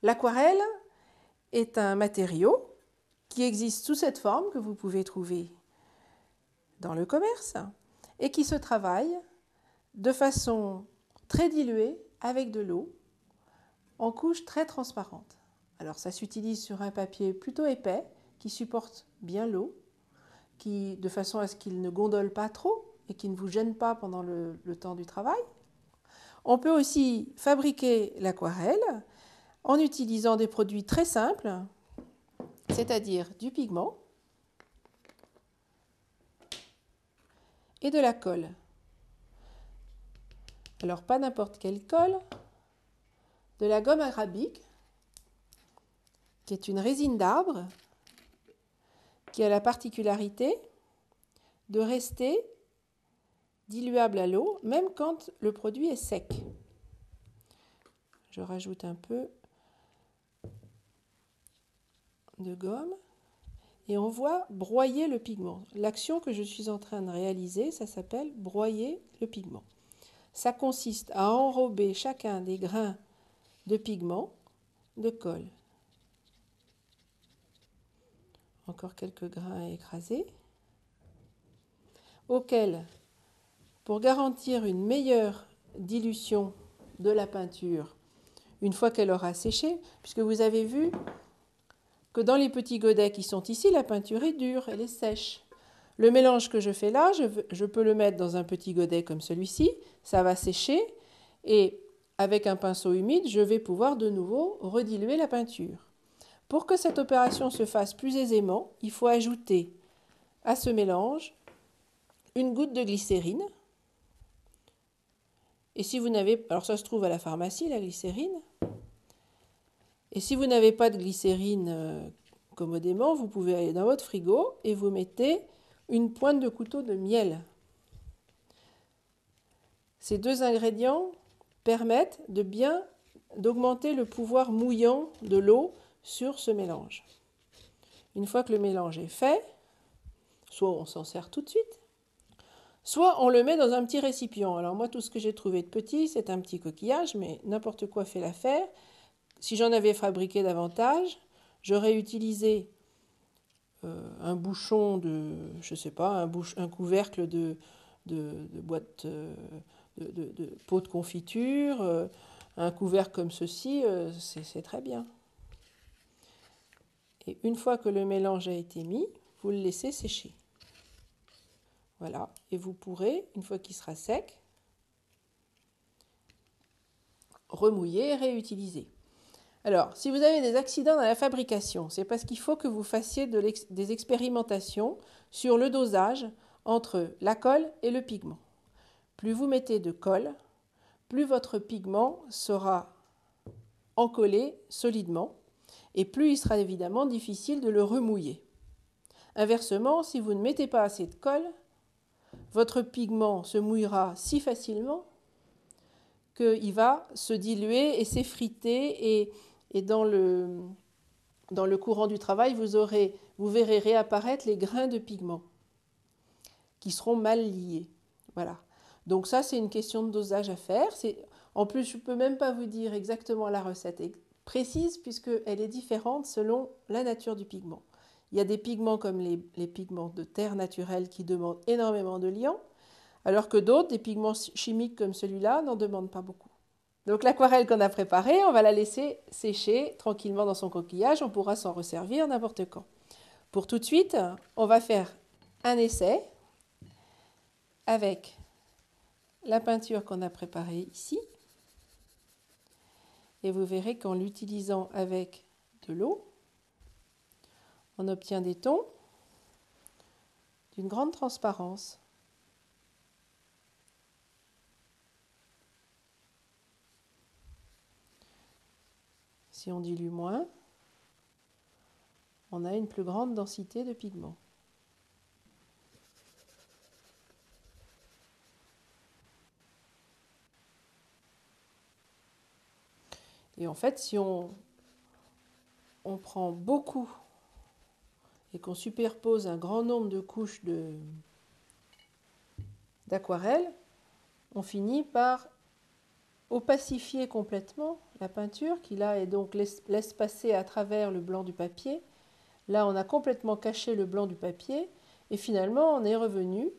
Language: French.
L'aquarelle est un matériau qui existe sous cette forme que vous pouvez trouver dans le commerce et qui se travaille de façon très diluée avec de l'eau en couches très transparentes. Alors ça s'utilise sur un papier plutôt épais qui supporte bien l'eau, de façon à ce qu'il ne gondole pas trop et qu'il ne vous gêne pas pendant le temps du travail. On peut aussi fabriquer l'aquarelle en utilisant des produits très simples, c'est-à-dire du pigment et de la colle. Alors pas n'importe quelle colle, de la gomme arabique, qui est une résine d'arbre, qui a la particularité de rester diluable à l'eau, même quand le produit est sec. Je rajoute un peu de gomme et on voit broyer le pigment. L'action que je suis en train de réaliser, ça s'appelle broyer le pigment. Ça consiste à enrober chacun des grains de pigment de colle. Encore quelques grains à écraser, auxquels, pour garantir une meilleure dilution de la peinture, une fois qu'elle aura séché, puisque vous avez vu que dans les petits godets qui sont ici, la peinture est dure, elle est sèche. Le mélange que je fais là, je peux le mettre dans un petit godet comme celui-ci, ça va sécher, et avec un pinceau humide, je vais pouvoir de nouveau rediluer la peinture. Pour que cette opération se fasse plus aisément, il faut ajouter à ce mélange une goutte de glycérine. Et si vous n'avez, alors ça se trouve à la pharmacie, la glycérine. Et si vous n'avez pas de glycérine commodément, vous pouvez aller dans votre frigo et vous mettez une pointe de couteau de miel. Ces deux ingrédients permettent d'augmenter le pouvoir mouillant de l'eau sur ce mélange. Une fois que le mélange est fait, soit on s'en sert tout de suite, soit on le met dans un petit récipient. Alors moi, tout ce que j'ai trouvé de petit, c'est un petit coquillage, mais n'importe quoi fait l'affaire. Si j'en avais fabriqué davantage, j'aurais utilisé un bouchon de, je sais pas, un couvercle de boîte de pot de confiture, un couvercle comme ceci, c'est très bien. Et une fois que le mélange a été mis, vous le laissez sécher. Voilà, et vous pourrez, une fois qu'il sera sec, remouiller et réutiliser. Alors, si vous avez des accidents dans la fabrication, c'est parce qu'il faut que vous fassiez des expérimentations sur le dosage entre la colle et le pigment. Plus vous mettez de colle, plus votre pigment sera encollé solidement et plus il sera évidemment difficile de le remouiller. Inversement, si vous ne mettez pas assez de colle, votre pigment se mouillera si facilement qu'il va se diluer et s'effriter et dans le courant du travail, vous verrez réapparaître les grains de pigment qui seront mal liés. Voilà. Donc ça, c'est une question de dosage à faire. En plus, je ne peux même pas vous dire exactement la recette précise puisqu'elle est différente selon la nature du pigment. Il y a des pigments comme les pigments de terre naturelle qui demandent énormément de liant, alors que d'autres, des pigments chimiques comme celui-là, n'en demandent pas beaucoup. Donc l'aquarelle qu'on a préparée, on va la laisser sécher tranquillement dans son coquillage, on pourra s'en resservir n'importe quand. Pour tout de suite, on va faire un essai avec la peinture qu'on a préparée ici. Et vous verrez qu'en l'utilisant avec de l'eau, on obtient des tons d'une grande transparence. Si on dilue moins, on a une plus grande densité de pigments. Et en fait, si on prend beaucoup et qu'on superpose un grand nombre de couches d'aquarelle, on finit par opacifié complètement la peinture, qui là est donc laisse passer à travers le blanc du papier. Là, on a complètement caché le blanc du papier et finalement, on est revenu